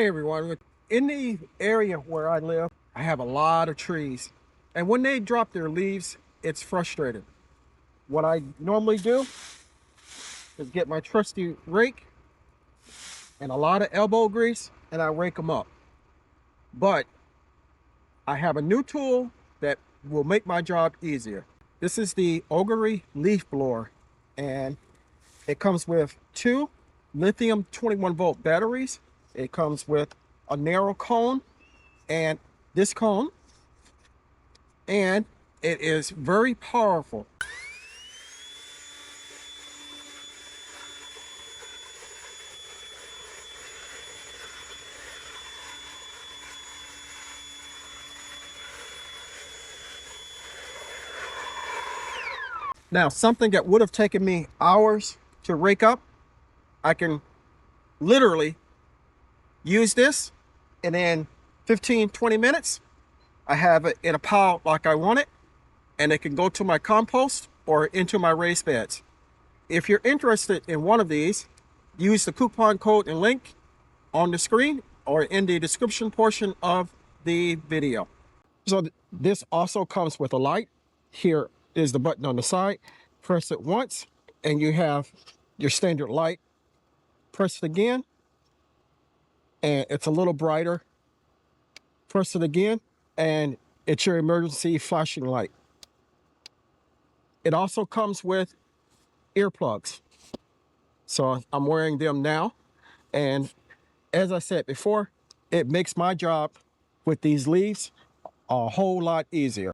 Hi everyone. In the area where I live, I have a lot of trees. And when they drop their leaves, it's frustrating. What I normally do is get my trusty rake and a lot of elbow grease and I rake them up. But I have a new tool that will make my job easier. This is the OGERY Leaf Blower, and it comes with two lithium 21-volt batteries. It comes with a narrow cone and this cone, and it is very powerful. Now, something that would have taken me hours to rake up, I can literally use this, and in 15-20 minutes I have it in a pile like I want it, and it can go to my compost or into my raised beds. If you're interested in one of these, use the coupon code and link on the screen or in the description portion of the video. So this also comes with a light. Here is the button on the side. Press it once and you have your standard light. Press it again and it's a little brighter. Press it again and it's your emergency flashing light. It also comes with earplugs. So I'm wearing them now. And as I said before, it makes my job with these leaves a whole lot easier.